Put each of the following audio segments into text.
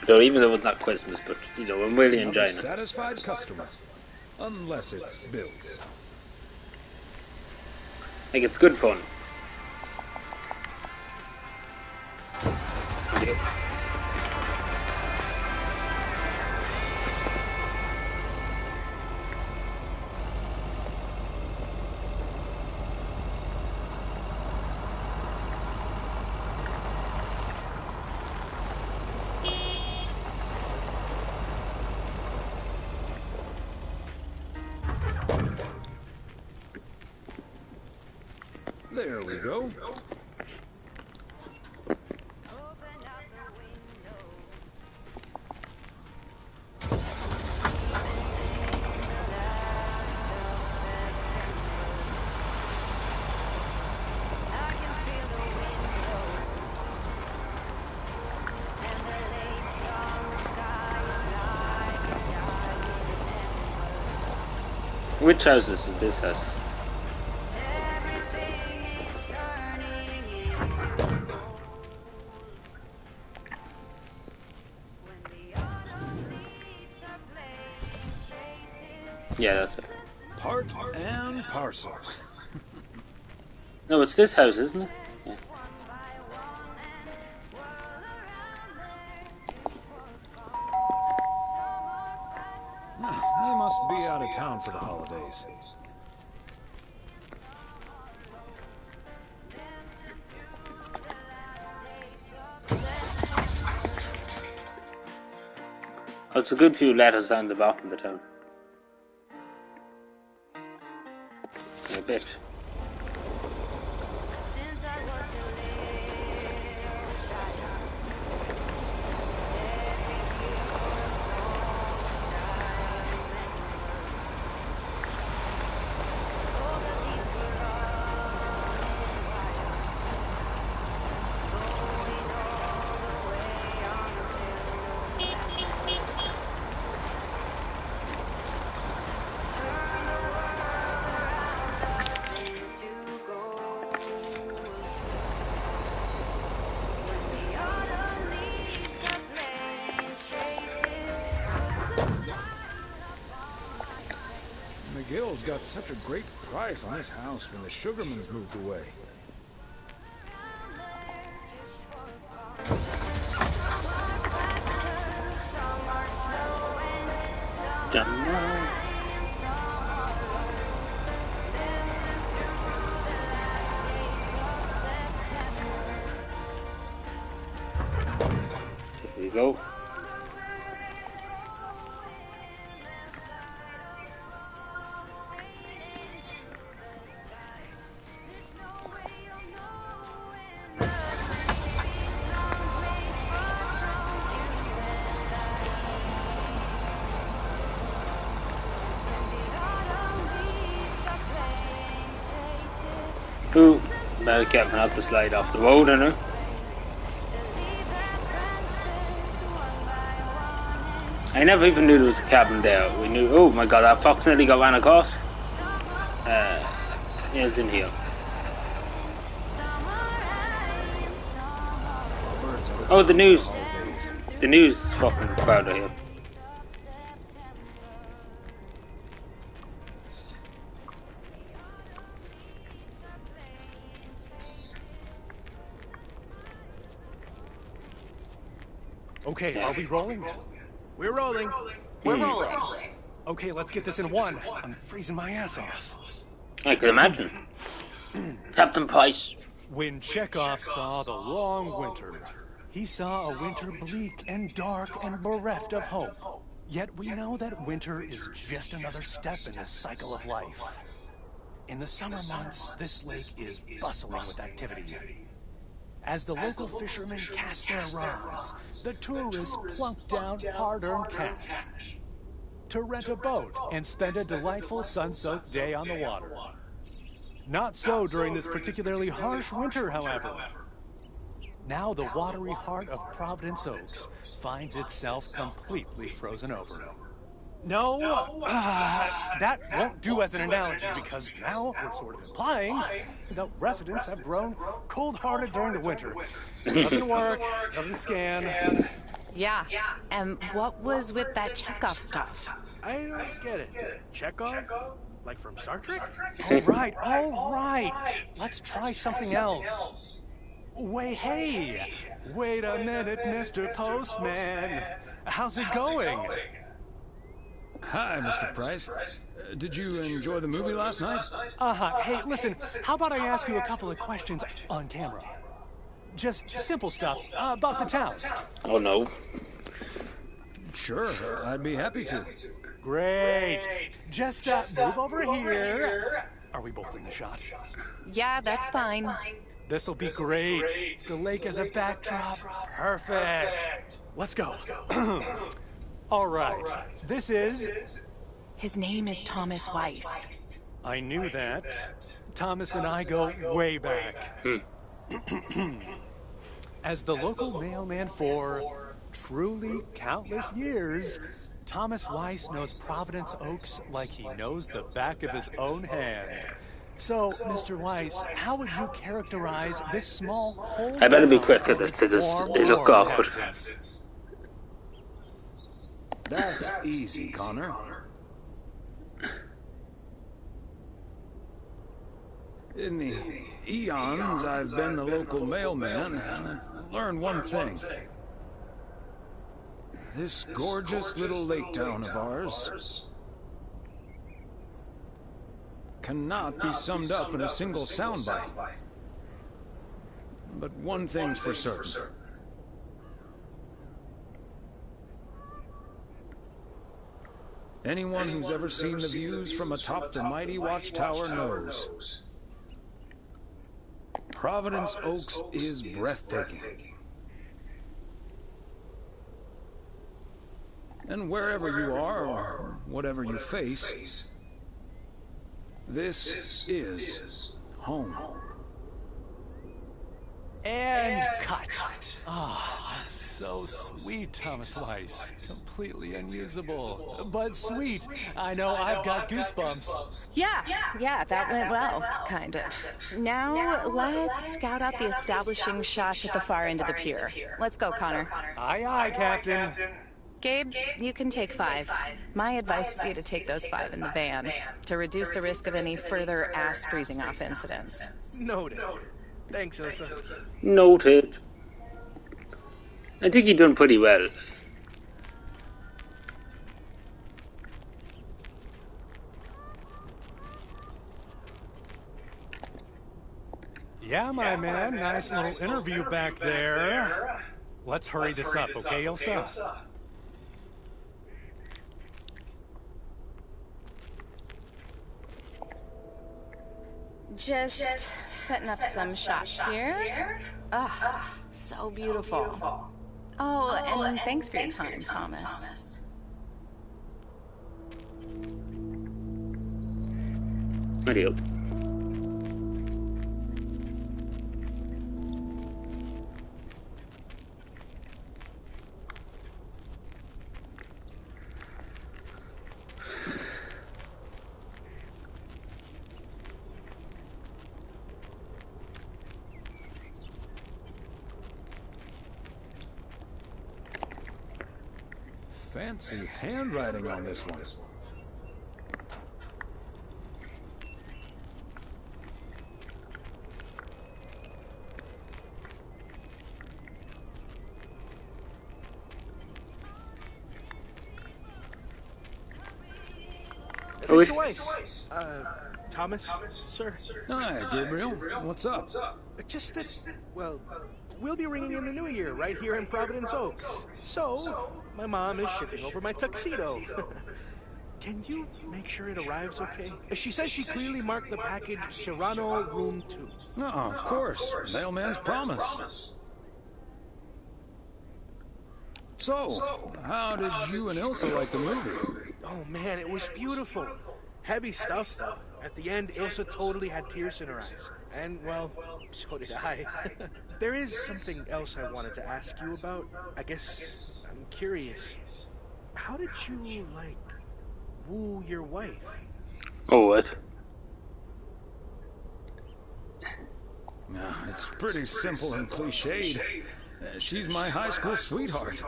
So even though it's not Christmas, but you know, I'm really Another enjoying it. satisfied customer. Unless it's bills. Like, it's good fun. Yep. There we go. Which house is this house? Yeah, that's it. Part and parcel. No, it's this house, isn't it? Yeah. They must be out of town for the holidays. Oh, it's a good few letters down the bottom of the town. A bit. McGill's got such a great price on his house when the Sugarmans moved away. Here we go. Ooh, better get up the slide off the road, I know. I never even knew there was a cabin there. We knew. Oh my god, that fox nearly got ran across. Yeah, it's in here. Oh, the news. The news is fucking crowd out here. Okay, are we rolling? We're rolling. We're rolling. Okay, let's get this in one. I'm freezing my ass off. I could imagine. Captain Price. When Chekhov saw the long winter, he saw a winter bleak and dark and bereft of hope. Yet we know that winter is just another step in the cycle of life. In the summer months, this lake is bustling with activity. As the local fishermen cast their rods, the tourists plunk down hard-earned cash to rent a boat and spend a delightful sun-soaked day on the water. Not so during this particularly harsh winter, however. Now the watery heart of Providence Oaks finds itself completely frozen over. No, that won't do as an analogy because now we're sort of implying that residents have grown cold-hearted during the winter. Doesn't work, doesn't scan. Yeah. And what was with that Chekhov stuff? I don't get it. Chekhov? Like from Star Trek? All right. Let's try something else. Hey, wait a minute, Mr. Postman. How's it going? Hi, Mr. Price. Did you enjoy the movie last night? Hey, listen, how about I ask you a couple of questions on camera? Just simple stuff about the town. Oh no. Sure, I'd be happy to. Great. Just move over here. Are we both in the shot? Yeah, that's fine. This'll be great. The lake as a backdrop. Perfect. Let's go. All right. This is... His name is Thomas Weiss. I knew that. Thomas and I go way back. As the local mailman for truly countless years, Thomas Weiss knows Providence Oaks like he knows the back of his own hand. So, Mr. Weiss, how would you characterize this small hole? I better be quick at this because they look awkward. That's easy, Connor. In the eons I've been the local mailman, I've learned one thing. This gorgeous little lake town of ours cannot be summed up in a single soundbite. But one thing's for certain. Anyone who's ever seen the views from atop the mighty watchtower knows. Providence Oaks is breathtaking. And wherever you are, or whatever you face, this is home. And cut. Ah, that's so sweet, Thomas Weiss. Completely unusable, but sweet. I know I've got goosebumps. Yeah, that went well, kind of. Now, let's scout out the establishing shots at the far end of the pier. Let's go, Connor. Aye, aye, Captain. Gabe, you can take 5. My advice would be to take those 5 in the van, to reduce the risk of any further ass freezing off incidents. Noted. Thanks, Ilsa. Noted. I think he done pretty well. Yeah, my man. Nice little interview back there. Let's hurry this up, okay, Ilsa? Just setting up some shots here. Ah, so beautiful. Oh, and thanks for your time, Thomas. Adios. Fancy handwriting on this one. Mr. Weiss. Thomas, sir. Hi, Gabriel. What's up? Just that, well, we'll be ringing in the new year right here in Providence Oaks. So, my mom is shipping over my tuxedo. Can you make sure it arrives okay? She says she clearly marked the package Serrano Room 2. Oh, of course. Mailman's promise. So, how did you and Ilsa like the movie? Oh man, it was beautiful. Heavy stuff though. At the end, Ilsa totally had tears in her eyes. And, well, so did I. There is something else I wanted to ask you about. I guess I'm curious. How did you, like, woo your wife? Oh, what? It's pretty simple and cliched. She's my high school sweetheart.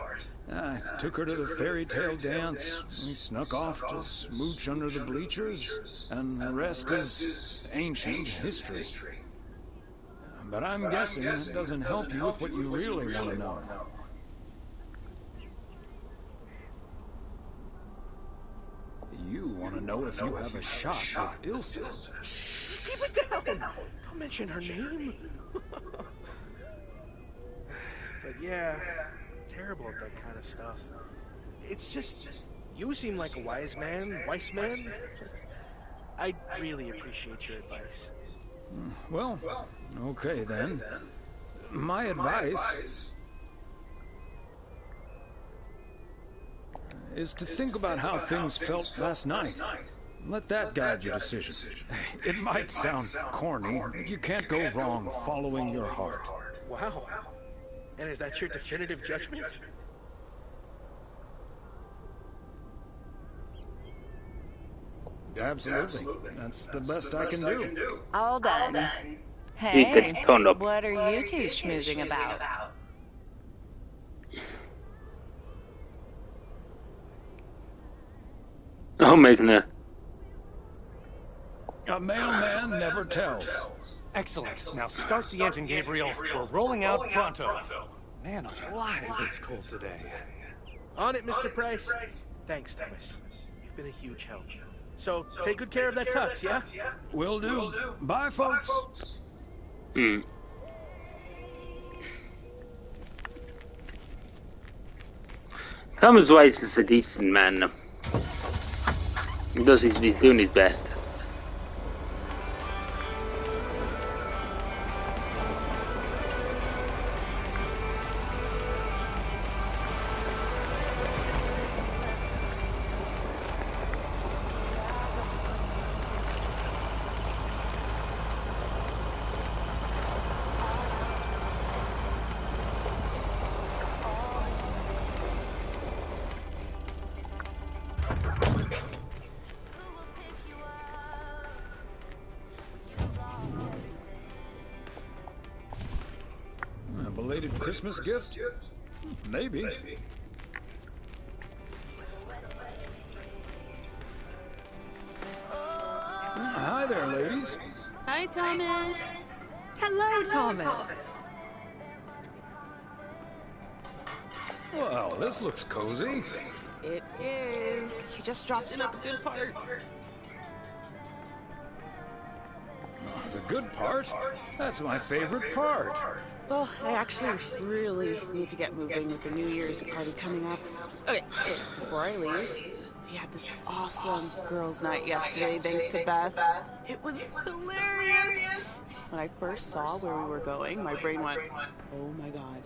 I took her to the fairy tale dance. We snuck off to smooch under the bleachers, and the rest is ancient history. But I'm guessing it doesn't help you with what you really want to know. You want to know if you have a shot with Ilsa. Keep it down! Don't mention her name. But yeah, terrible at that kind of stuff. It's just, you seem like a wise man. I'd really appreciate your advice. Well, okay then. My advice is to think about how things felt last night. Let that guide your decision. It might sound corny, but you can't go wrong following your heart. Wow. And is that your definitive judgment? Absolutely. That's the best I can do. All done. He Hey, gets turned up. what are you two schmoozing about? Oh, making a... A mailman never tells. Excellent. Now start the engine, Gabriel. We're rolling out pronto. Man alive, it's cold today. On it, Mr. Price. Thanks, Thomas. You've been a huge help. So, take good care of that tux, yeah? Will do. Bye, folks. Thomas Weiss is a decent man. He does he's doing his best. A belated Christmas gift? Maybe. Hi there, ladies. Hi, Thomas. Hello, Thomas. Well, this looks cozy. It is. You just dropped in at the good part. The good part? That's my favorite part. Well, I actually really need to get moving with the New Year's party coming up. Okay, so before I leave, we had this awesome girls' night yesterday thanks to Beth. It was hilarious. When I first saw where we were going, my brain went, oh my god.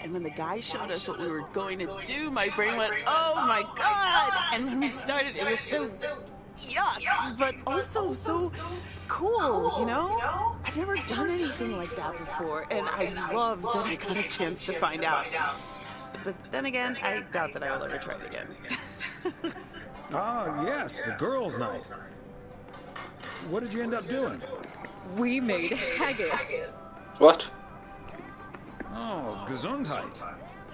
And when the guy showed us what we were going to do, my brain went, oh my god. And when we started, it was so yuck, but also so cool, you know? I've never done anything like that before, and I love that I got a chance to find out. But then again, I doubt that I will ever try it again. Ah, yes, the girls' night. What did you end up doing? We made haggis. What? Oh, Gesundheit.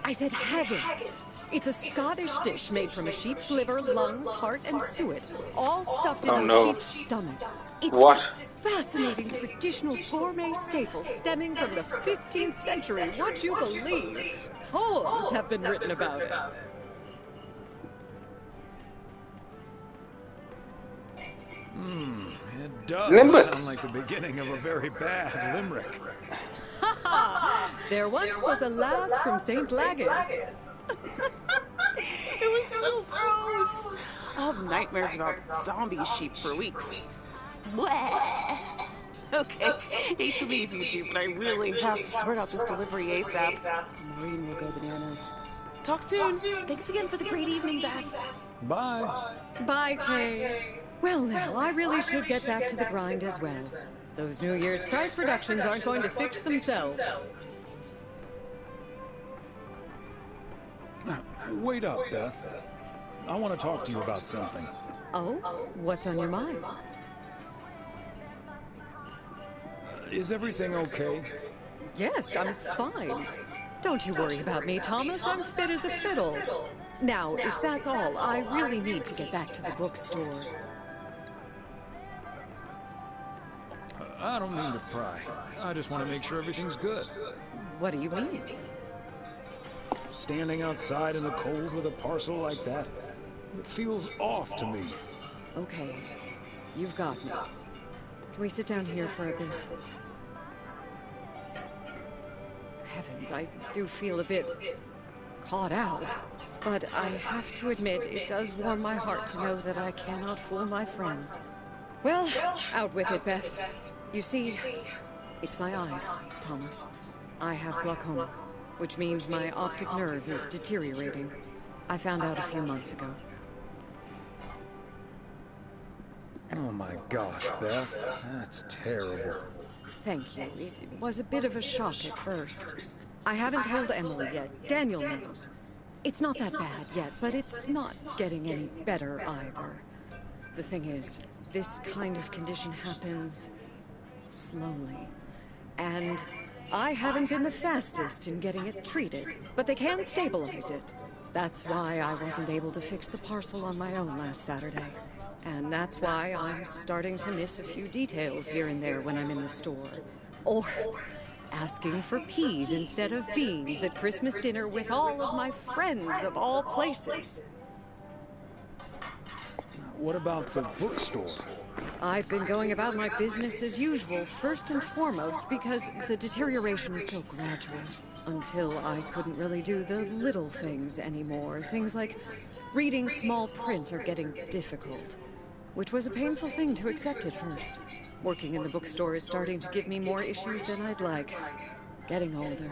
I said haggis. It's a Scottish dish made from a sheep's liver, lungs, heart, and suet, all stuffed into a sheep's stomach. It's What? this fascinating traditional gourmet staple stemming from the 15th century. Would you believe? Poems have been written about it. It does Limerick. sound like the beginning of a very bad limerick. There once was a lass from St. Lagus. It was so gross. I'll have nightmares about zombie sheep for weeks. Bleh. Okay, hate to leave you two, but I really have to sort out this delivery ASAP. Maureen will go bananas. Talk soon. Thanks again for the great evening, Beth. Bye. Bye, Kay. Well, now, I really should get back to the grind as well. Those New Year's prize reductions aren't going to fix themselves. Wait up, Beth. I want to talk to you about something. Oh? What's on your mind? Is everything okay? Yes, I'm fine. Don't you worry about me, Thomas. I'm fit as a fiddle. Now, if that's all, I really need to get back to the bookstore. I don't mean to pry. I just want to make sure everything's good. What do you mean? Standing outside in the cold with a parcel like that, it feels off to me. Okay, you've got me. Can we sit down here for a bit? Heavens, I do feel a bit caught out. But I have to admit, it does warm my heart to know that I cannot fool my friends. Well, out with it, Beth. You see, it's my eyes, Thomas. I have glaucoma, which means my optic nerve is deteriorating. I found out a few months ago. Oh my gosh, Beth. That's terrible. Thank you. It was a bit of a shock at first. I haven't told Emily yet. Daniel knows. It's not that bad yet, but it's not getting any better either. The thing is, this kind of condition happens slowly. And I haven't been the fastest in getting it treated, but they can stabilize it. That's why I wasn't able to fix the parcel on my own last Saturday. And that's why I'm starting to miss a few details here and there when I'm in the store. Or asking for peas instead of beans at Christmas dinner with all of my friends of all places. What about the bookstore? I've been going about my business as usual, first and foremost, because the deterioration is so gradual. Until I couldn't really do the little things anymore. Things like reading small print are getting difficult, which was a painful thing to accept at first. Working in the bookstore is starting to give me more issues than I'd like. Getting older.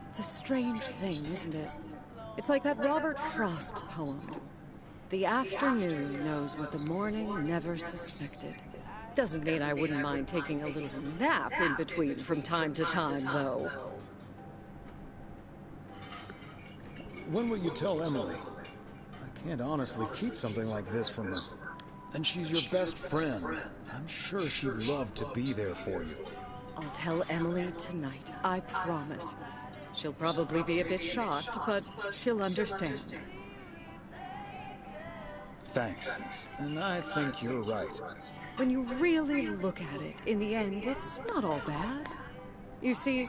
It's a strange thing, isn't it? It's like that Robert Frost poem. The afternoon knows what the morning never suspected. Doesn't mean I wouldn't mind taking a little nap in between from time to time, though. When will you tell Emily? I can't honestly keep something like this from her. And she's your best friend. I'm sure she'd love to be there for you. I'll tell Emily tonight, I promise. She'll probably be a bit shocked, but she'll understand. Thanks. And I think you're right. When you really look at it, in the end, it's not all bad. You see,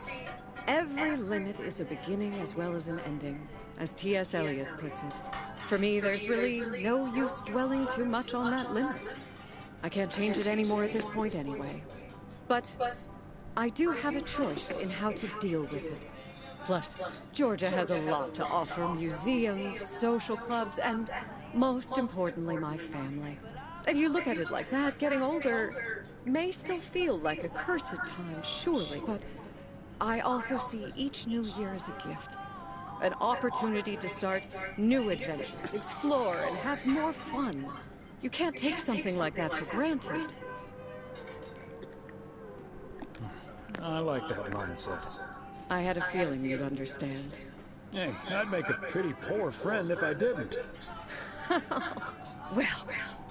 every limit is a beginning as well as an ending, as T.S. Eliot puts it. For me, there's really no use dwelling too much on that limit. I can't change it anymore at this point anyway. But I do have a choice in how to deal with it. Plus, Georgia has a lot to offer: museums, social clubs, and most importantly, my family. If you look at it like that, getting older may still feel like a cursed time, surely, but I also see each new year as a gift. An opportunity to start new adventures, explore, and have more fun. You can't take something like that for granted. I like that mindset. I had a feeling you'd understand. Hey, I'd make a pretty poor friend if I didn't. Well,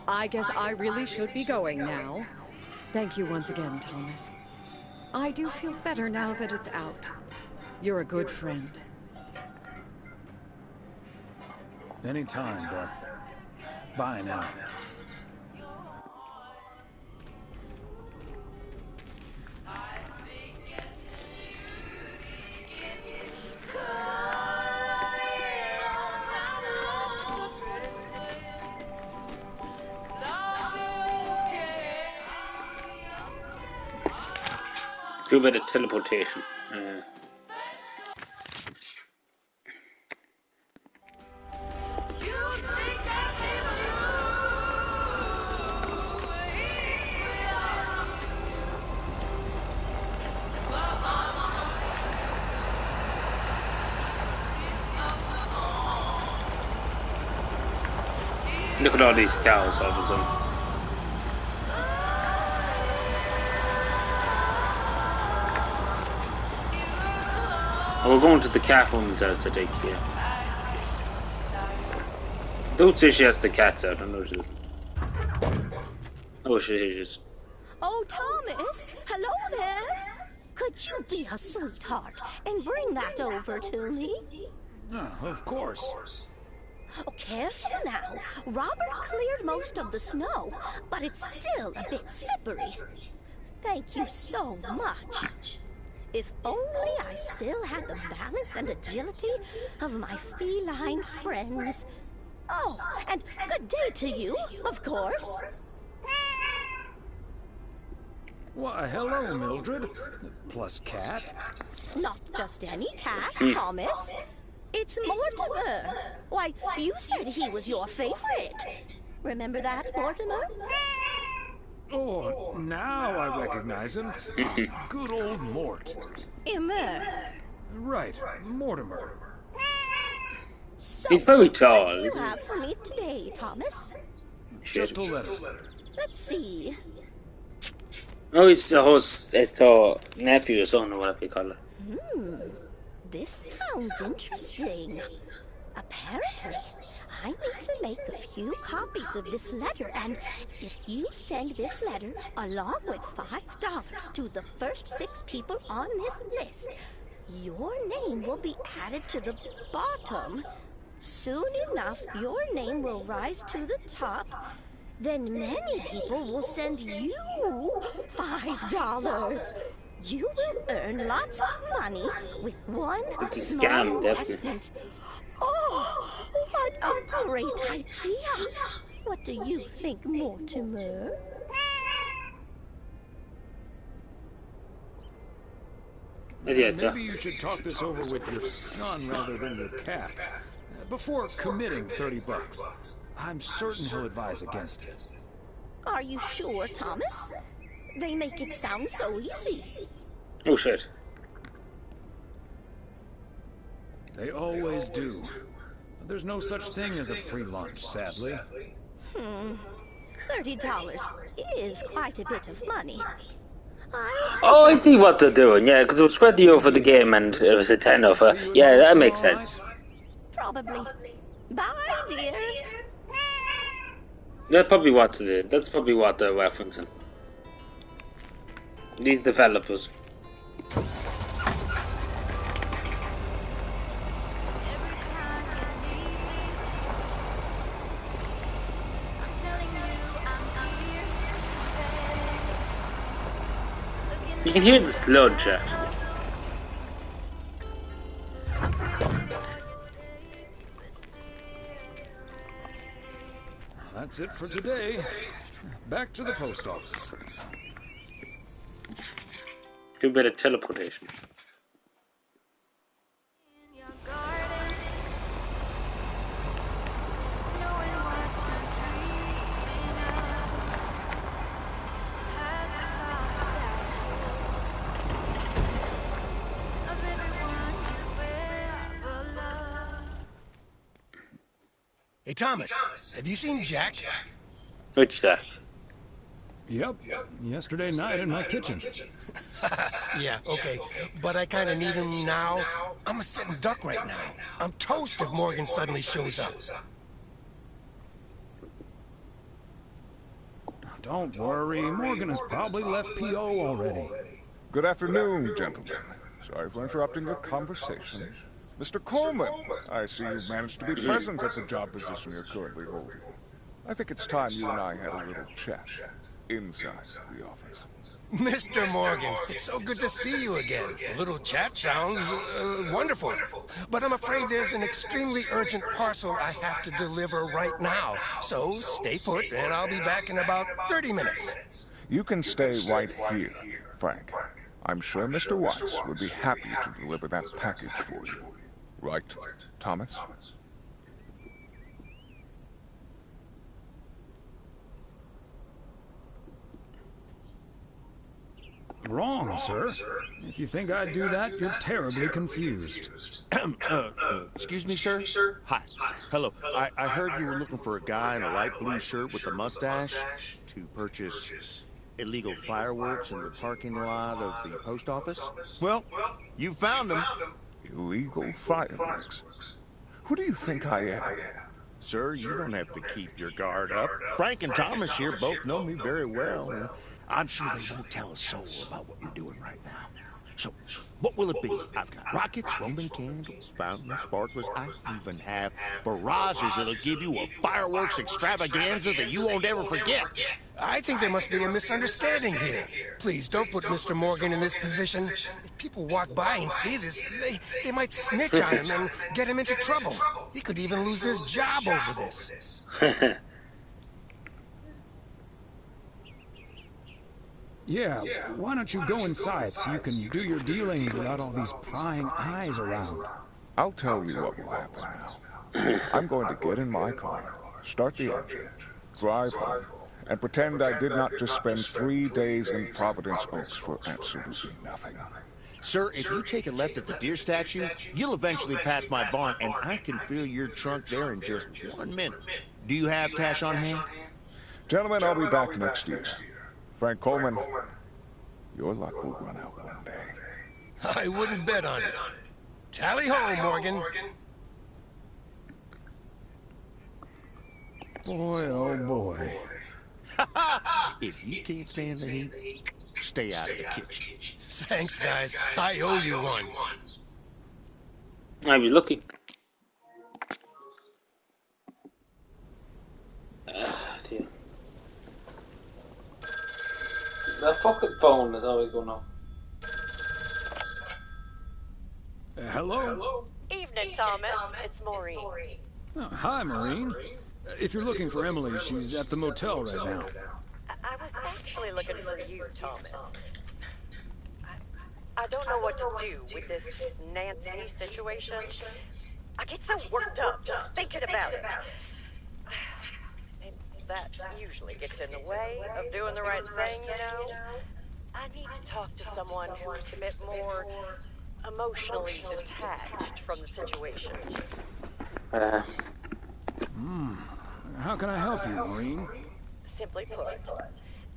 I guess I really should be going now. Thank you once again, Thomas. I do feel better now that it's out. You're a good friend. Anytime, Beth. Bye now. Do a bit of teleportation. Look at all these cows all of a sudden. Oh, we're going to the Catwoman's house, I think, yeah. Don't say she has the cats out, I know she doesn't. Oh, she is. Oh, Thomas! Hello there! Could you be a sweetheart and bring that over to me? Of course. Oh, careful now. Robert cleared most of the snow, but it's still a bit slippery. Thank you so much. If only I still had the balance and agility of my feline friends. Oh, and good day to you, of course. Why, hello, Mildred. Plus cat. Not just any cat, Thomas. It's Mortimer. Why, you said he was your favorite. Remember that, Mortimer? Oh, now I recognize him. Good old Mort. Immer. Right, Mortimer. So, He's very what tall, do you isn't he? have for me today, Thomas? Just a letter. Let's see. Oh, it's the host. It's our nephew or son or whatever you call it. This sounds interesting. Apparently, I need to make a few copies of this letter, and if you send this letter along with $5 to the first 6 people on this list, your name will be added to the bottom. Soon enough, your name will rise to the top. Then many people will send you $5. You will earn lots of money with one It's a small scam, definitely. investment. Oh, what a great idea! What do you think, Mortimer? Yeah, Maybe you should talk this over with your son rather than your cat. Before committing $30. I'm certain he'll advise against it. Are you sure, Thomas? They make it sound so easy. Oh shit. They always do. But there's no such thing as a free lunch, sadly. $30 is quite a bit of money. Oh, I see what they're doing. Yeah, because it was $20 for the game and it was a $10 for. Yeah, that makes sense. Probably. Bye, dear. That's probably what they did. That's probably what they're referencing. These developers. You can hear the sludge chat. That's it for today. Back to the post office. Do a bit of teleportation. Hey, Thomas, have you seen Jack? Which Jack? Yep. Yesterday night in my kitchen. Yeah, okay. But I kind of need him now. I'm a sitting duck right now. I'm toast if Morgan suddenly shows up. Don't worry, Morgan has probably left PO already. Good afternoon, gentlemen. Sorry for interrupting your conversation. Mr. Coleman, I see you've managed to be present at the job position you're currently holding. I think it's time you and I had a little chat inside the office. Mr. Morgan, it's so good to see you again. A little chat sounds wonderful. But I'm afraid there's an extremely urgent parcel I have to deliver right now. So stay put, and I'll be back in about 30 minutes. You can stay right here, Frank. I'm sure Mr. Weiss would be happy to deliver that package for you. Right, Thomas? Wrong, sir. If you think I'd do that, you're terribly confused. Excuse me, sir? Hi. Hello. I heard you were looking for a guy in a light blue shirt with a mustache to purchase illegal fireworks in the parking lot of the post office? Well, you found him. Illegal fireworks? Who do you think I am? Sir, you don't have to keep your guard up. Frank and Thomas here both know me very well. I'm sure they won't tell a soul about what you're doing right now. So, what will it be? I've got rockets, Roman candles, fountains, sparklers. I even have barrages that'll give you a fireworks extravaganza that you won't ever forget. I think there must be a misunderstanding here. Please, don't put Mr. Morgan in this position. If people walk by and see this, they might snitch on him and get him into trouble. He could even lose his job over this. Yeah, why don't you go inside so you can do your dealings without all these prying eyes around? I'll tell you what will happen now. I'm going to get in my car, start the engine, drive home, and pretend I did not just spend 3 days in Providence Oaks for absolutely nothing. Sir, if you take a left at the deer statue, you'll eventually pass my barn, and I can fill your trunk there in just 1 minute. Do you have cash on hand? Gentlemen, I'll be back next year. Frank Coleman, your luck will run out one day. I wouldn't bet on it. Tally ho, Morgan. Boy, oh boy. If you can't stand the heat, stay out of the kitchen. Thanks, guys. I owe you one. I was looking. Dear. That fucking phone is always going off. Hello? Evening, Thomas. It's Maureen. Oh, hi, Maureen. If you're looking for Emily, she's at the motel right now. I was actually looking for you, Thomas. I don't know what to do with this Nancy situation. I get so worked up just thinking about it. That usually gets in the way of doing the right thing, you know? I need to talk to someone who's a bit more emotionally detached from the situation. How can I help you, Maureen? Simply put,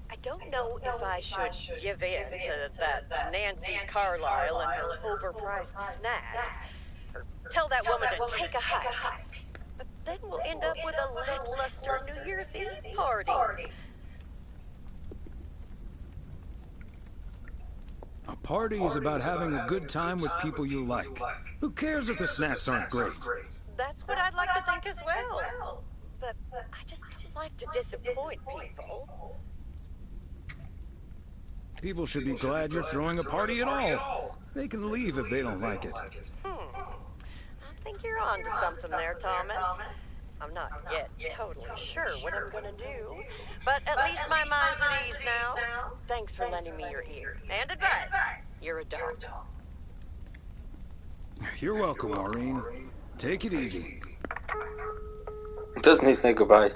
I don't know if I should give in to that Nancy Carlisle and her overpriced snack, or tell that woman to take a hike. But then we'll end up with a lackluster New Year's Eve party. A party is about having a good time with people you like. Who cares if the snacks aren't great? That's what I'd like to think as well. But I just don't like to disappoint people. People should be glad you're throwing a party at all. They can leave if they don't like it. I think you're on to something there, Thomas. I'm not yet totally sure what I'm gonna do, but at least my mind's at ease now. Thanks for lending me your ear and advice. You're a dog. You're welcome, Maureen. Take it easy. Doesn't he say goodbye?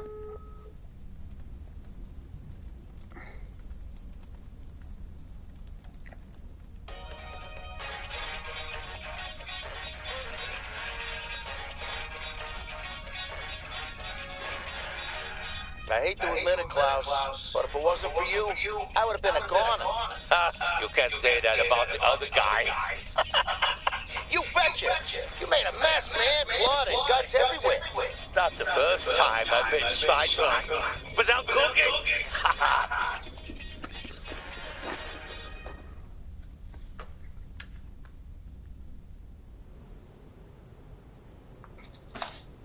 I hate to admit it, Klaus, but if it wasn't for you, I would have been a goner. You can't say that about the other guy. You betcha! You made a mess, man. Blood and guts everywhere. It's not the first time I've been sidelined without cooking.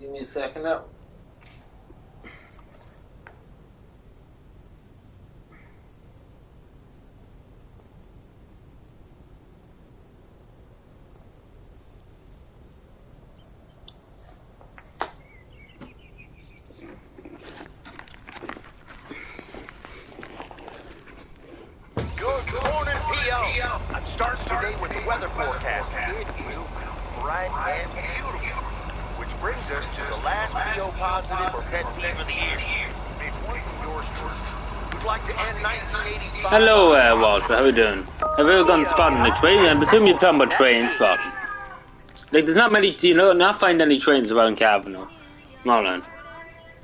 Give me a second now. I'm starting today with the weather forecast. It will be bright and beautiful. Which brings us to the last PO positive or pet peeve of the year. It's one from yours truly. We'd like to end 1985. Hello, Walter. How are you doing? Have you ever gone spotting a train? I presume you're talking about train spotting. Like, there's not many, you know, not find any trains around Cavanagh, Mullen.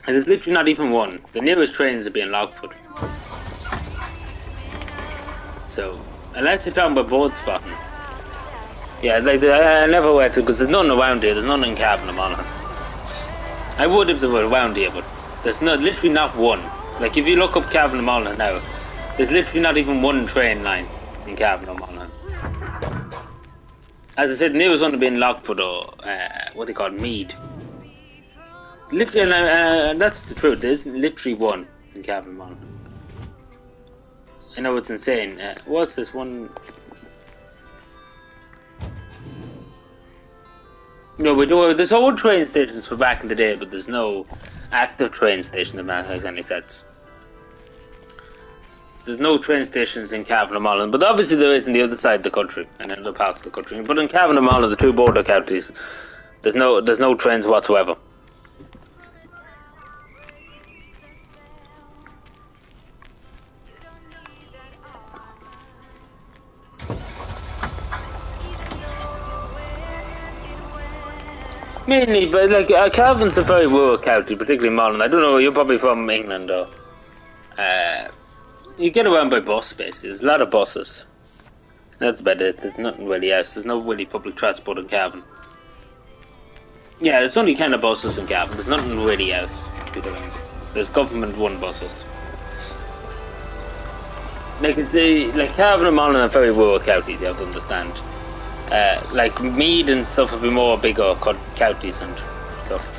There's literally not even one. The nearest trains are being Lockfoot. So, unless you're talking about boat spotting. Yeah, like, I never went to, because there's none around here. There's none in Cavanagh, Mullen. I would if there were around here, but there's literally not one. Like, if you look up Cavanagh, Mullen now, there's literally not even one train line in Cavanagh, Mullen. As I said, the newest one to be in locked for the what they call Mead. Literally, that's the truth. There's literally one in Cavan Mall. I know it's insane. What's this one? No, we do. There's old train stations for back in the day, but there's no active train station that makes any sense. There's no train stations in Cavan and Mullen, but obviously there is on the other side of the country and in other parts of the country. But in Cavan and Mullen, the two border counties, there's no trains whatsoever. Mainly, but like Cavan's a very rural county, particularly Mullen. I don't know. You're probably from England, or you get around by bus space. There's a lot of buses. That's about it. There's nothing really else. There's no really public transport in Cavan. Yeah, there's only kind of buses in Cavan. There's nothing really else. There's government-run buses. Like Cavan and Mullen are very rural counties. You have to understand. Like Mead and stuff would be more bigger counties and stuff.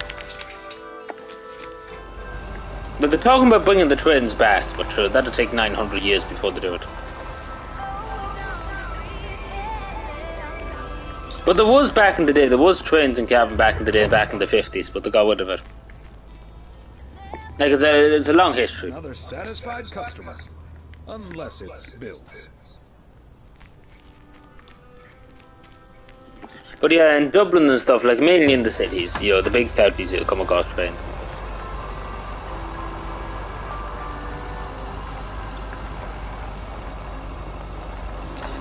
But they're talking about bringing the trains back, but that'll take 900 years before they do it. But there was back in the day, there was trains in Cavan back in the day, back in the 50s, but they got rid of it. Like it's a long history. Another satisfied customer, unless it's Bill. But yeah, in Dublin and stuff, like mainly in the cities, you know, the big counties, you'll come across trains and stuff.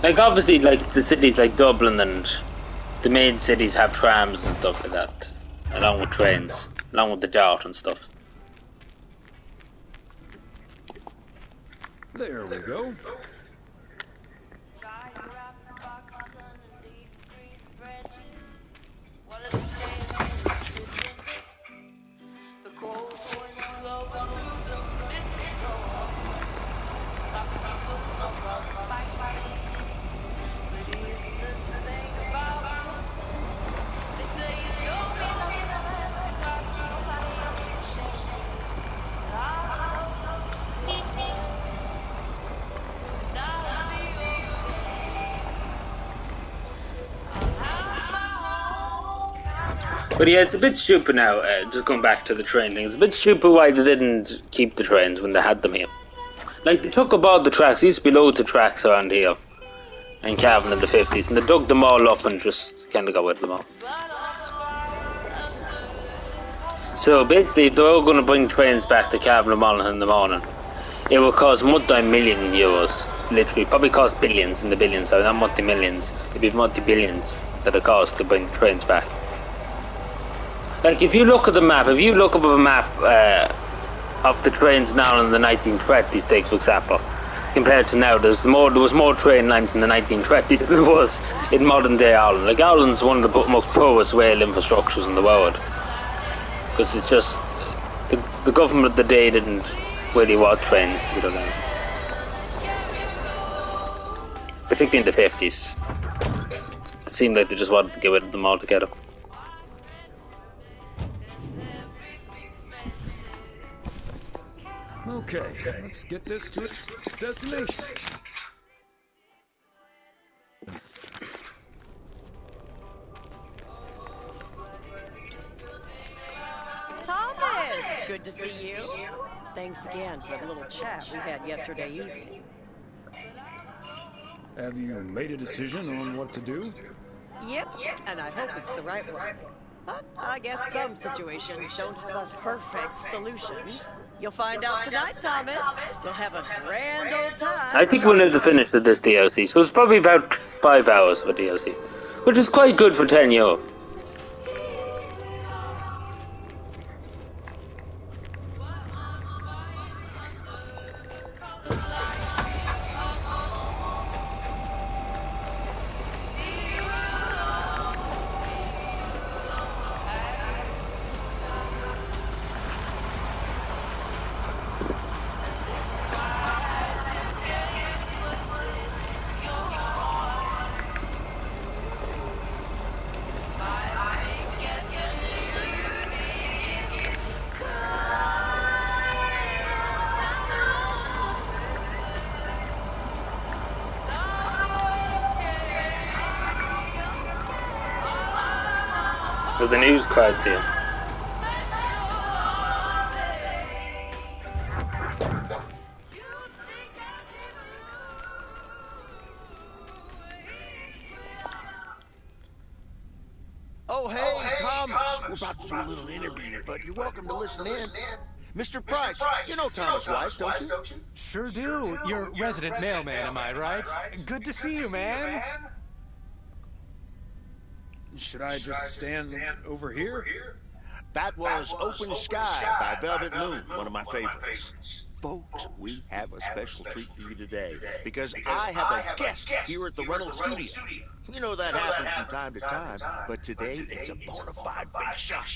Like obviously, like the cities like Dublin and the main cities have trams and stuff like that, along with trains, along with the Dart and stuff. There we go. But yeah, it's a bit stupid now, just going back to the train thing, it's a bit stupid why they didn't keep the trains when they had them here. Like, they took about the tracks, there used to be loads of tracks around here, in Cavan in the 50s, and they dug them all up and just kind of got rid of them all. So basically, if they were going to bring trains back to Cavan and Mullen in the morning, it would cost multi-million euros, literally, probably cost billions in the billions, so not multi-millions, it'd be multi-billions that it cost to bring trains back. Like, if you look at the map, if you look up a map of the trains now in the 1920s, take for example, compared to now, there was more train lines in the 1920s than there was in modern day Ireland. Like, Ireland's one of the most poorest rail infrastructures in the world, because it's just the government of the day didn't really want trains, you know, particularly in the 50s. It seemed like they just wanted to get rid of them altogether. Okay, let's get this to its destination. Thomas, it's good to see you. Thanks again for the little chat we had yesterday evening. Have you made a decision on what to do? Yep, and I hope it's the right one. But I guess some situations don't have a perfect solution. You'll find out tonight, Thomas. We'll have a grand old time. I think we'll need to finish with this DLC, so it's probably about 5 hours for DLC, which is quite good for €10. the news crowds here. Oh, hey, Thomas. We're about to do a little interview, but you're welcome to listen in. Mr. Price, you know Thomas Weiss, don't you? Sure do. You're resident mailman, am I right? Good to see you, man. Should I just stand over here? That was Open Sky by Velvet Moon, one of my favorites. Folks, we have a special treat for you today, because I have a guest here at the Reynolds Studio. You know that happens from time to time, but today it's a bona fide big shot.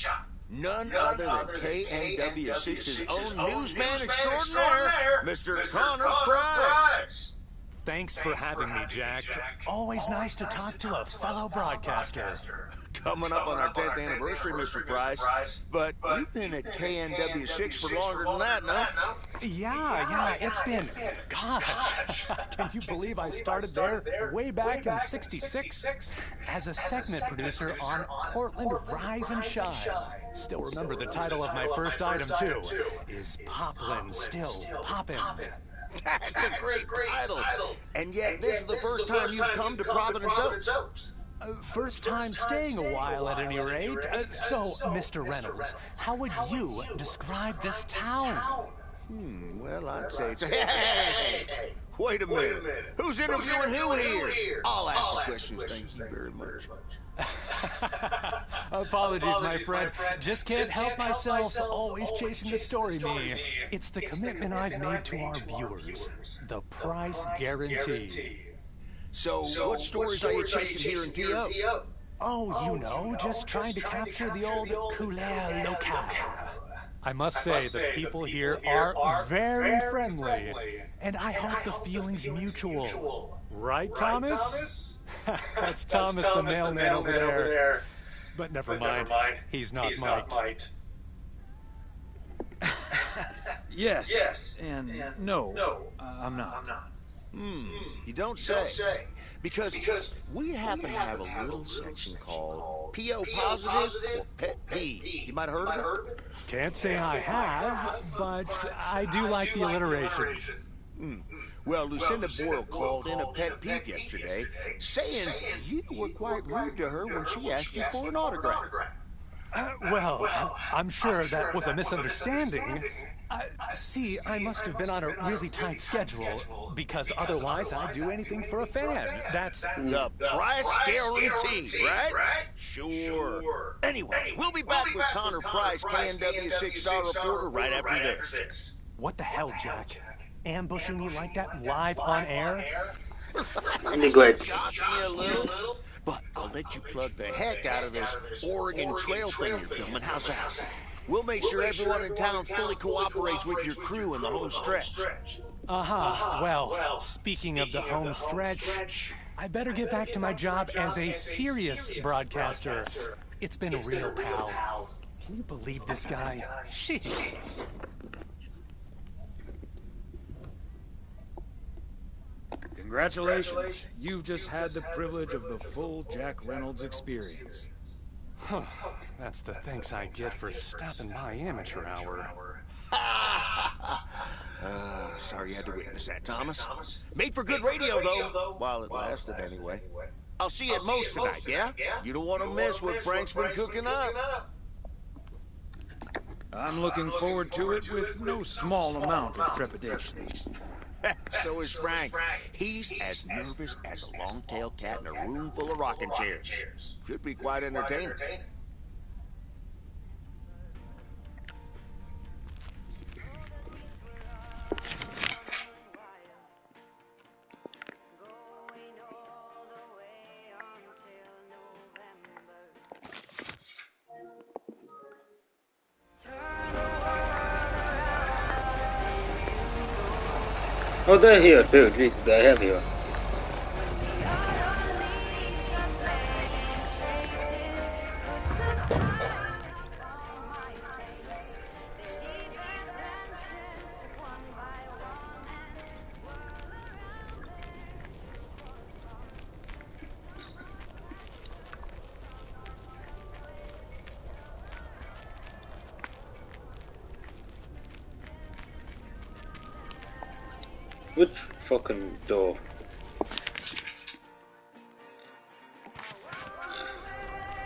None other than KNW6's own newsman extraordinaire, Mr. Connor Price. Thanks for having me, Jack. Always nice to talk to a fellow broadcaster. Coming up on our 10th anniversary, Mr. Price. But you've been at KNW6 for longer than that, no? Yeah, it's been... Gosh, can you believe I started there way back in '66? As a segment producer on Portland Rise and Shine. Still remember the title of my first item, too. Is Poplin Still Poppin'? That's a great title. And yet, this is the first time you've come to Providence Oaks. First time staying a while, at any rate. So, Mr. Reynolds, how would you describe this town? Well, I'd say it's... Hey! Wait a minute. Who's interviewing who here? I'll ask the questions, thank you very much. Apologies, my friend. Just can't help myself. Always chasing the story me. It's the commitment I've made to our viewers. The price guarantee. So, what stories are you chasing here in PO? Oh, you know, just trying to capture the old couleur locale. I must say, the people here are very friendly, and I hope the feeling's mutual. Right, Thomas? That's Thomas the mailman over there. But never mind, he's not mic'd. Yes, and no, I'm not. You don't say. Because we happen to have a little section called PO Positive or Pet Peeve. You might have heard of it? Can't say I have, but I do like the alliteration. Well, Lucinda Boyle called in a pet peeve yesterday, saying you were quite rude to her when she asked you for an autograph. Well, I'm sure that was a misunderstanding. See, I must have been on a really tight schedule, because otherwise I'd do anything for a fan. That's the price guarantee, right? Sure. Anyway, we'll be back with Connor Price, KNW6 Star Reporter, right after this. What the hell, Jack? Ambushing me like that live on air? Joshing you a little, but I'll let you plug the heck out of this Oregon Trail thing you're filming. How's that? We'll make sure everyone in town fully cooperates with your crew in the home stretch. Well, speaking of the home stretch, I better get back to my job as a serious broadcaster. It's been real, pal. Can you believe this guy? Sheesh. Congratulations. You've just had the privilege of the full Jack Reynolds experience. That's the thanks I get for stopping by amateur hour. Sorry you had to witness that, Thomas. Made for good radio, though. While it lasted, anyway. I'll see you at Moe's tonight, yeah? You don't want to miss what Frank's been cooking up. I'm looking forward to it with no small amount of trepidation. So is Frank. He's as nervous as a long-tailed cat in a room full of rocking chairs. Should be quite entertaining. Oh, they're here too. Jesus, they're heavier. Which fucking door?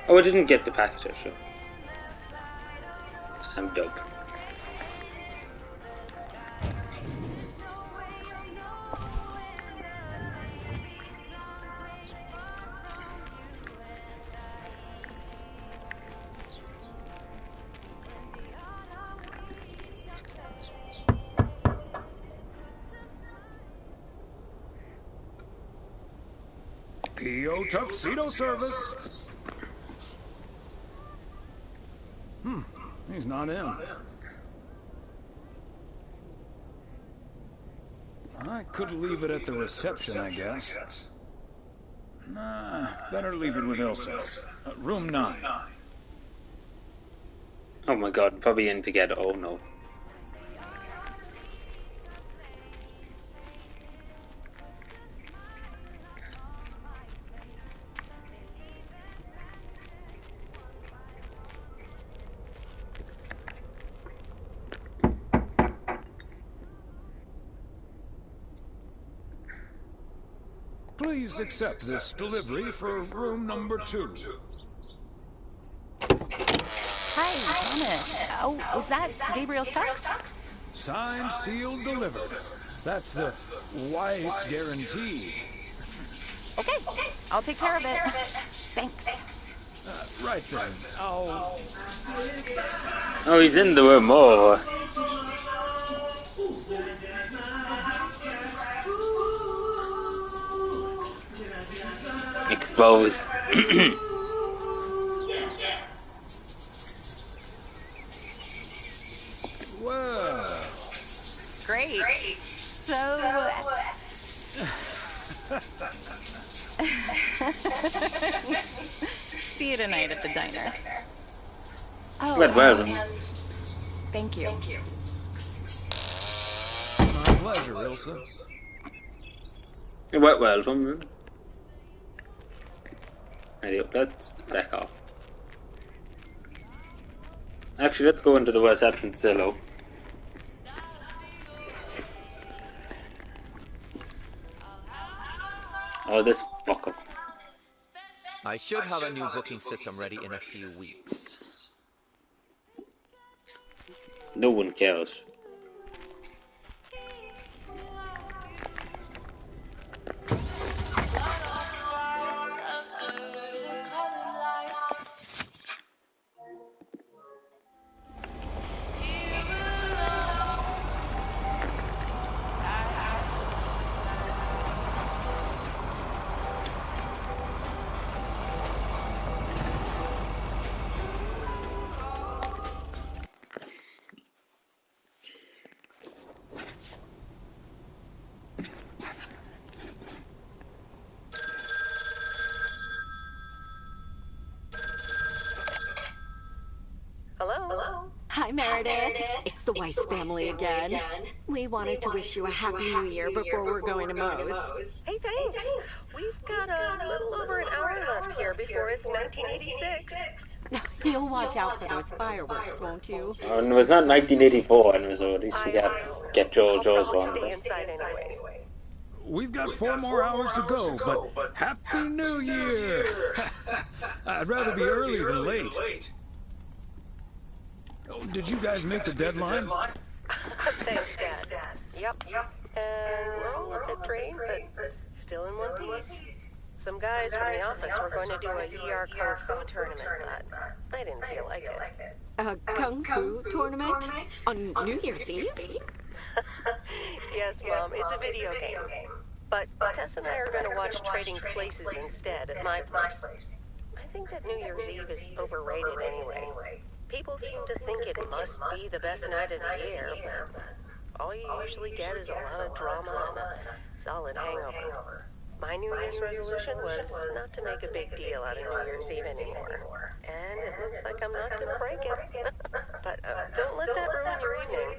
Oh, I didn't get the package, actually. I'm dope. P.O. Tuxedo Service. He's not in. I could leave it at the reception, I guess. Nah, better leave it with Ilsa. Room 9. Oh my god, probably in together. Oh no. Please accept this delivery for room number 2. Hi, Thomas. Oh, is that Gabriel's tux? Signed, sealed, delivered. That's the Weiss guarantee. Okay, I'll take care of it. Thanks. Right then. I'll... Oh, he's in the room. Oh. Exposed. Well. Great. So... See you tonight at the diner. Oh, well. Thank you. My pleasure, Ilsa. It went well from him. Let's back off. Actually, let's go into the reception still. Oh, this fucker. I should have a new booking system ready in a few weeks. No one cares. Hi, Meredith. It's the Weiss family again. We wanted to wish you a happy new year before we're going to Moe's. Hey, thanks. We've got a little over an hour left here before it's 1986. You'll watch out for those fireworks, won't you? Oh, it was not 1984, and it was at least we get Joel's one. We've got 4 more hours to go, but Happy New Year! I'd rather be early than late. Oh, did you guys make the deadline? Thanks, Dad. Yep. And we're all a bit drained, but still in one piece. Some guys from the office were going to do a ER Kung Fu tournament, but I didn't feel like it. A Kung Fu tournament? On New Year's Eve? Yes, Mom, it's a video game. But Tess and I are going to watch Trading Places instead at my place. I think that New Year's Eve is overrated anyway. People seem to think it must be the best night of the year, but all you usually get is a lot of drama and a solid hangover. My New Year's resolution was not to make a big deal out of New Year's Eve anymore. And it looks like I'm not going to break it. But don't let that ruin your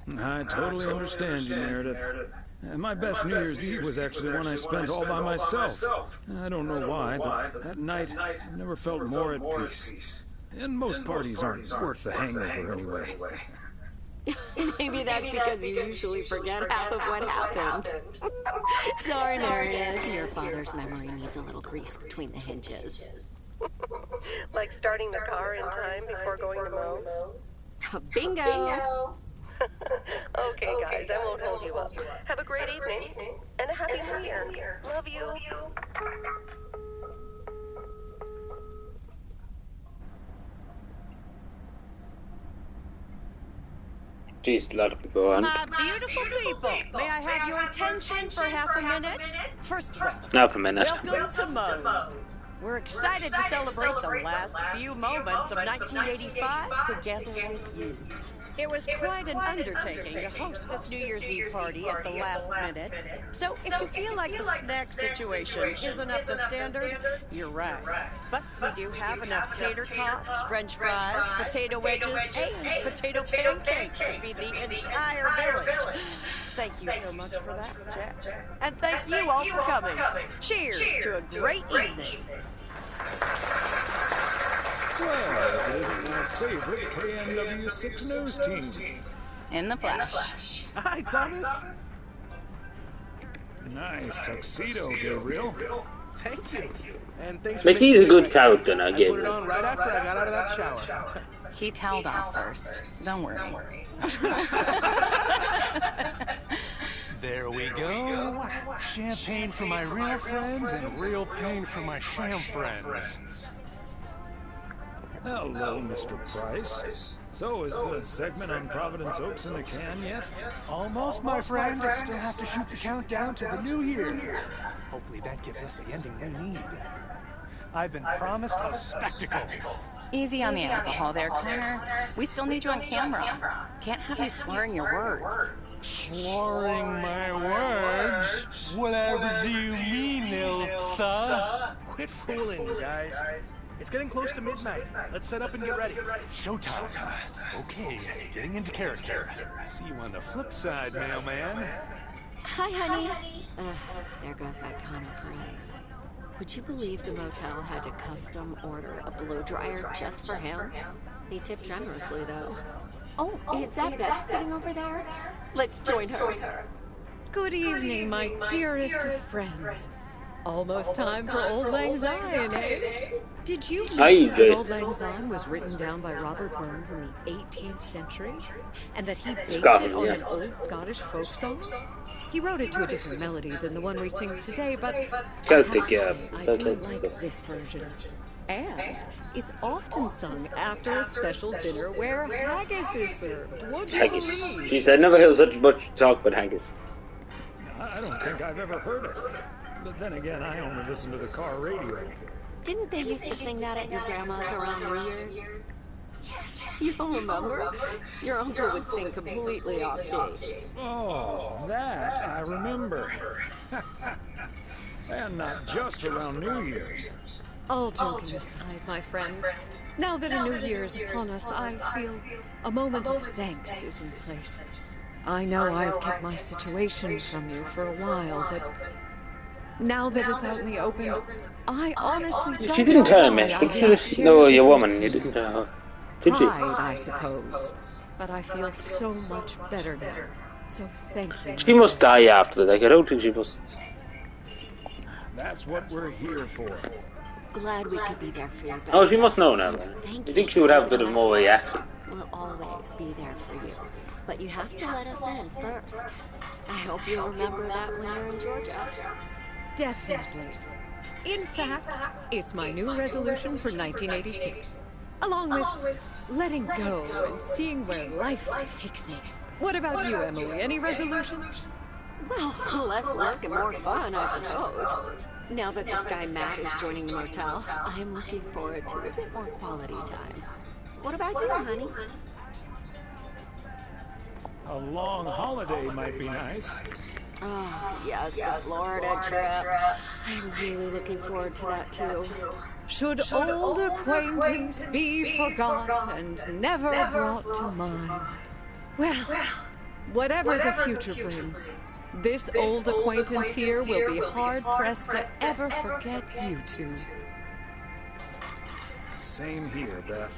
evening. I totally understand you, Meredith. My best New Year's Eve was actually one I spent all by myself. I don't know why, but that night I never felt more at peace. And most parties aren't worth the hangover anyway. Maybe that's because you usually forget half of what happened. Sorry, Meredith. Your father's memory needs a little grease between the hinges. Like starting the car in time before going to Moe's? Bingo! Okay, guys, I won't hold you up. Have a great evening, and a happy New Year. Love you. Jeez, a lot of people on. My beautiful people, may I have your attention for half a minute? First of all, Half a minute. welcome to Moe's. We're excited to celebrate the last few moments of 1985 together with you. It was quite an undertaking to host this New Year's Eve party at the last minute. So if you feel like the snack situation isn't up to standard, you're right. But we do have enough tater tots, french fries, potato wedges, and potato pancakes to feed the entire village. Thank you so much for that, Jack. And thank you all for coming. Cheers to a great evening. Well, if it isn't my favorite KNW 6 News team. In the flesh. Hi, Thomas. Nice tuxedo, Gabriel. Thank you. And thanks for Like, he's a good character now, I put Gabriel. it on right after I got out of that shower. He toweled off first. Don't worry. There we go. Champagne for my real friends and real pain for my sham friends. Hello, Mr. Price. So, is the segment on Providence Oaks in the can yet? Almost, my friend. I still have to shoot the countdown to the new year. Hopefully that gives us the ending we need. I've been promised a spectacle. Easy on the alcohol there, Connor. We still need you on camera. Can't have you slurring your words. Slurring my words? Whatever do you mean, Ilsa? Quit fooling, you guys. It's getting close to midnight. Let's set up and get ready. Showtime. Okay, getting into character. See you on the flip side, mailman. Hi, honey. There goes that Connor Price. Would you believe the motel had to custom order a blow dryer just for him? They tip generously, though. Oh, is that Beth sitting over there? Let's join her. Good evening, my dearest of friends. Almost time for Old Lang Syne, eh? Did you know that Old Lang Syne was written down by Robert Burns in the 18th century? And that he based it on an old Scottish folk song? He wrote it to a different melody than the one we sing today, but I have to say, I do like this version. And it's often sung after a special dinner where haggis is served. Would you believe? She said, never heard such much talk but haggis. I don't think I've ever heard it. But then again, I only listen to the car radio. Didn't they used to sing that at your grandma's around New Year's? Yes, you don't remember? Your uncle would sing completely off key. Oh, that I remember. And not just around New Year's. All joking aside, my friends, now that a new year is upon us, I feel a moment of thanks is in place. I know I've kept my situation from you for a while, but now that it's out in the open, I honestly don't know. She didn't tell me. No, you're a woman. You didn't tell her. Did you? Pride, I suppose. But I feel so much better now. So thank you. She must die after that. I don't think she must. That's what we're here for. Glad we could be there for you, Beth. Oh, she must know now. I think she would have a bit of more reaction. We'll always be there for you. But you have to let us in first. I hope you'll remember that when you're in Georgia. Definitely. In fact, it's my new resolution for 1986. Along with letting go and seeing where life takes me. What about you, Emily? Any resolutions? Well, less work and more fun, I suppose. Now that this guy Matt is joining the motel, I am looking forward to a bit more quality time. What about you, honey? A long holiday might be nice. Oh, yes, the Florida trip. I'm really looking forward to that, too. Should old acquaintance be forgot and never brought to mind? Well, whatever the future brings, this old acquaintance here will be hard-pressed to ever forget you two. Same here, Beth.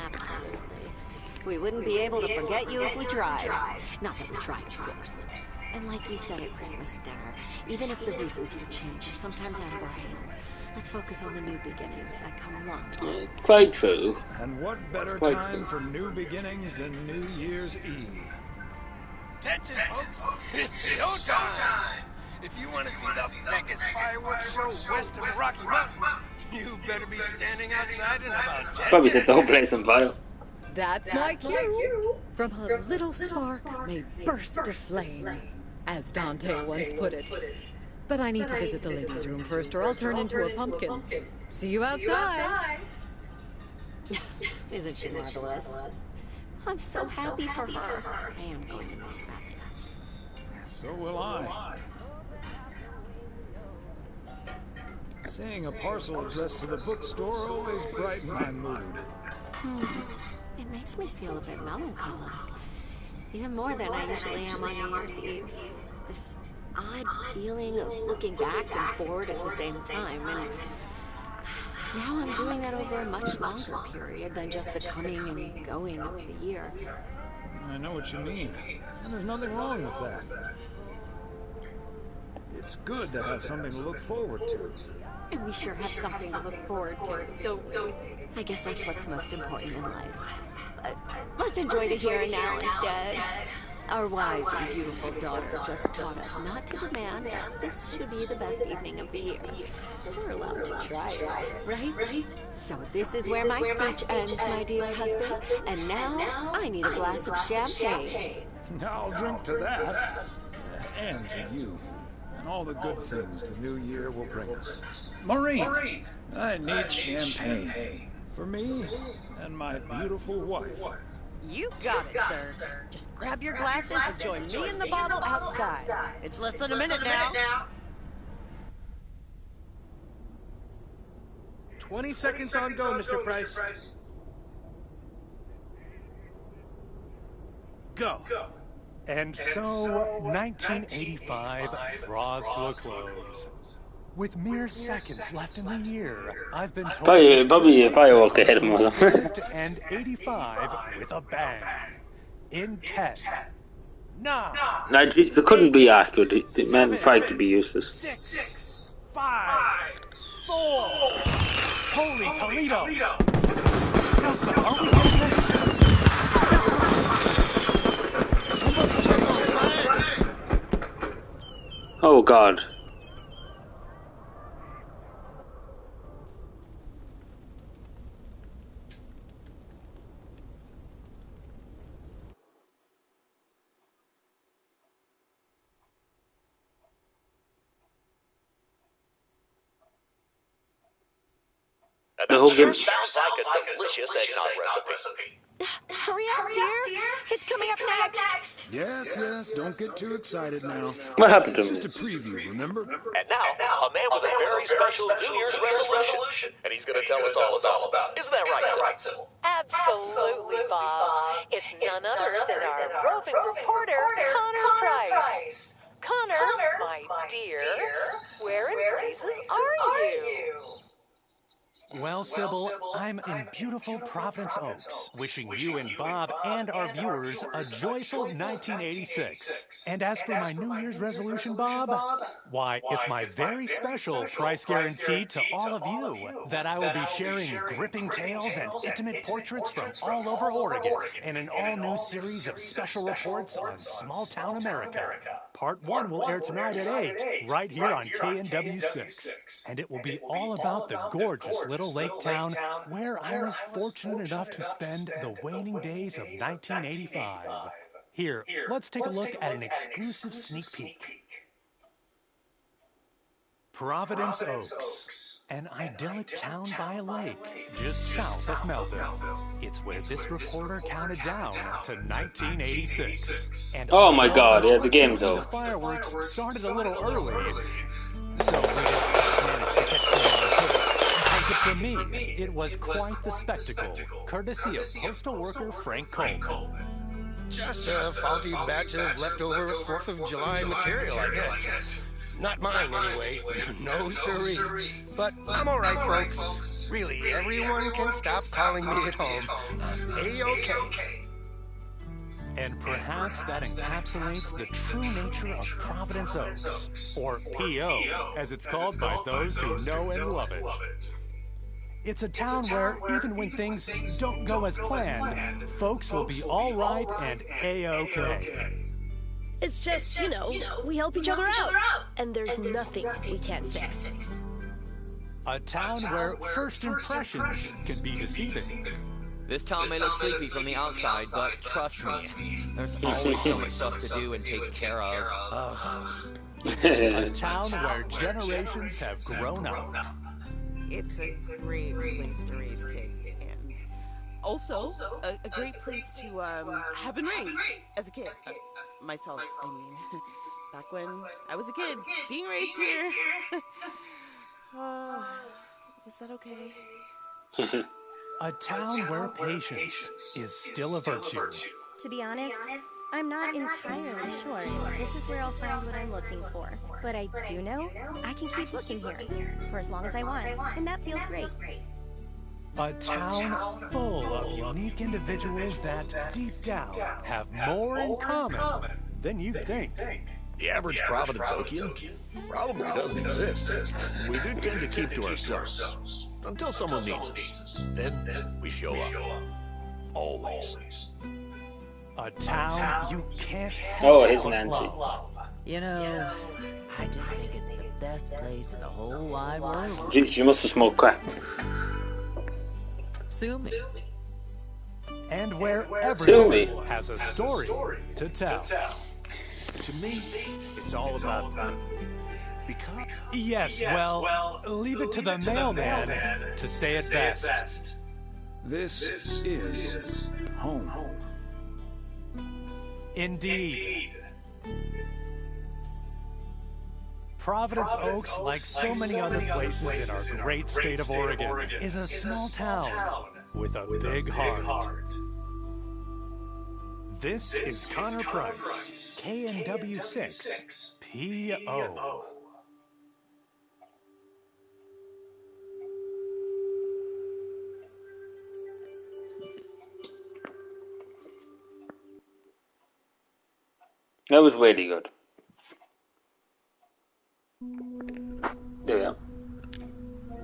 Absolutely. We wouldn't be able to forget you if we tried. Not that we tried, of course. And like you said at Christmas dinner, even if the reasons for change are sometimes out of our hands, let's focus on the new beginnings that come along. Quite true. And what better Quite time true. for new beginnings than New Year's Eve? Attention, folks. It's showtime. If you want to see the biggest fireworks show west of the Rocky Mountains, you better be standing outside in about 10 Probably set the whole minutes. place on fire. That's my cue. From a little spark may burst a flame, as Dante once put it. But I need to visit the ladies' room first, or I'll turn into a pumpkin. See you outside. Isn't she marvelous? I'm so happy for her. I am going to miss Beth. So will I. Seeing a parcel addressed to the bookstore always brightened my mood. It makes me feel a bit melancholic. Even more than I usually am on New Year's Eve. This odd feeling of looking back and forward at the same time. And now I'm doing that over a much longer period than just the coming and going of the year. I know what you mean. And there's nothing wrong with that. It's good to have something to look forward to. And we sure have something to look forward to, don't we? I guess that's what's most important in life. But let's enjoy the here and now instead. Our wise and beautiful daughter just taught us not to demand that this should be the best evening of the year. We're allowed to try it, right? So this is where my speech ends, my dear husband. And now I need a glass of champagne. I'll drink to that. And to you. And all the good things the new year will bring us. Maureen! I need champagne. For me and my beautiful wife. You got it, sir. Just grab your glasses and join me in the bottle outside. It's less than a minute now. 20 seconds on go, Mr. Price. Go. And so, 1985 draws to a close. With mere seconds left in the year, I've been told Probably a firework ahead of me. to end 85 with a bang. In 10, 9, No, it couldn't be accurate. It meant fight to be useless. 6, 5, 4. Holy Toledo! Elsa, are we getting this? Somebody check on the flag! Oh God. That The whole sure game. sounds like a delicious eggnog recipe. Hurry up, dear. It's coming up next. Yes, don't get too excited now. What happened to It's me? just a preview, remember? And now, a man with a very special New Year's resolution. And he's going to tell us all about it. Isn't that right, Sybil? Absolutely, Bob. It's none other than our roving reporter, Connor Price. Connor, my dear, where in blazes are you? Well, Sybil, I'm in beautiful Providence Oaks, wishing you and Bob and our viewers a joyful 1986. And as for my New Year's resolution, Bob, why, it's my very special price guarantee to all of you that I will be sharing gripping tales and intimate portraits from all over Oregon in an all-new series of special reports on small-town America. Part 1 will air tonight at 8, right here on KNW6. And it will be all about the gorgeous little lake town where I was fortunate enough to spend the waning days of 1985. Here, let's take a look at an exclusive sneak peek. Providence Oaks, an idyllic town by a lake just south of Melville. It's where this reporter counted down to 1986. And Oh my God, yeah, the game's the over. fireworks started a little early, so we didn't manage to catch them on tape. Take it from me, it was quite the spectacle, courtesy of postal worker Frank Coleman. Just a faulty batch of leftover 4th of July material, I guess. Not mine, anyway. No siree. But I'm all right, folks. Really, everyone can stop calling me at home. I'm A-OK. And perhaps that encapsulates the true nature of Providence Oaks, or P.O., as it's called by those who know and love it. It's a town where, even when things don't go as planned, folks will be all right and A-OK. It's just, you know, we help each other out, and there's nothing we can't fix. A town where first impressions can be deceiving. This town may look sleepy from the outside, but trust me, there's always so much stuff to do and take care of. Ugh. A town where generations have grown up. It's a great place to raise kids, and also a great place to have been raised as a kid. Myself, I mean, back when I was a kid, being raised here. Was that okay? A town where patience is still a virtue. To be honest, I'm not entirely sure this is where I'll find what I'm looking for. But I do know I can keep looking here for as long as I want, and that feels great. A town full of unique individuals that, deep down, have more in common than you'd think. The average Providence Okian probably doesn't exist. We do tend to keep to ourselves until someone needs us. Then we show up. Always. A town you can't help Oh, here's Nancy. love. You know, I just think it's the best place in the whole wide world. Jeez, you must have smoked crack. Sue me. And where Sue me. everyone has a story to tell. To me, it's all about because. Yes, well, leave it to the mailman to say it best. This is home. Indeed. Providence Oaks, like so many other places in our great state of Oregon, is a small town with a big heart. This is Connor Price, KNW6, PO. That was really good. There we go.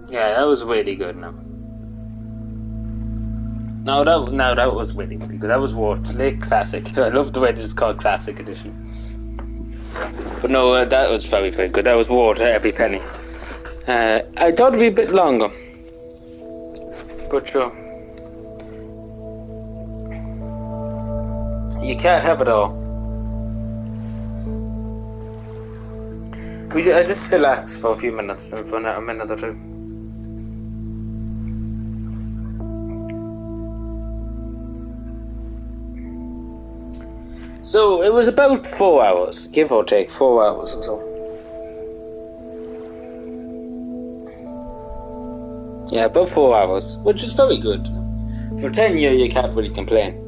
Yeah, that was really good now. No, that was really good. That was Wart Lake Classic. I love the way this is called Classic Edition. But no, that was very, very good. That was Wart every penny. I thought it'd be a bit longer. But sure. You can't have it all. I just relax for a few minutes and for a minute or two. So it was about 4 hours, give or take 4 hours or so. Yeah, about 4 hours, which is very good. For 10 years you can't really complain.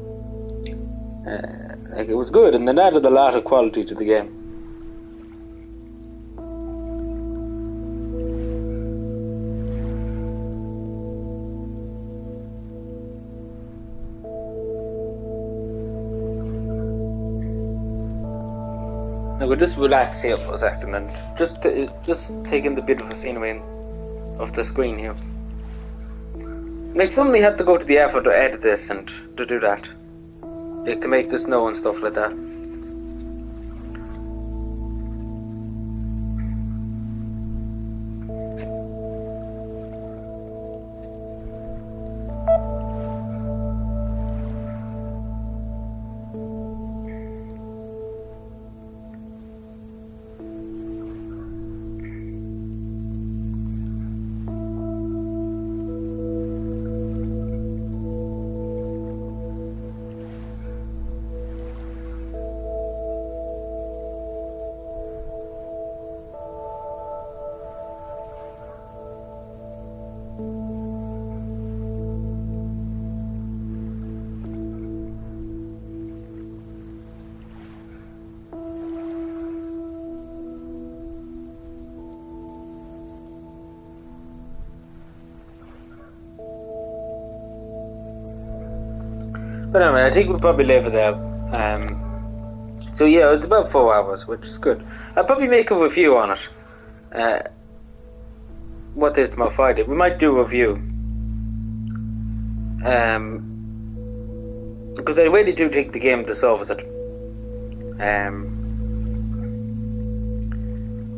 Like it was good, and then added a lot of quality to the game. Now we'll just relax here for a second and just take in the beautiful scenery of the screen here. Like, somebody had to go to the effort to edit this and to do that. Like, to make the snow and stuff like that. But anyway, I think we'll probably leave it there. So yeah, it's about 4 hours, which is good. I'll probably make a review on it. What is tomorrow, Friday? We might do a review. Because I really do think the game deserves it.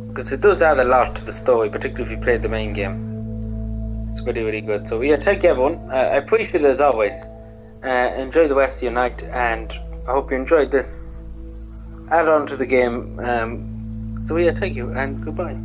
Because it does add a lot to the story, particularly if you play the main game. It's really, really good. So yeah, thank you everyone. I appreciate it as always. Enjoy the rest of your night, and I hope you enjoyed this add-on to the game. So yeah, thank you and goodbye.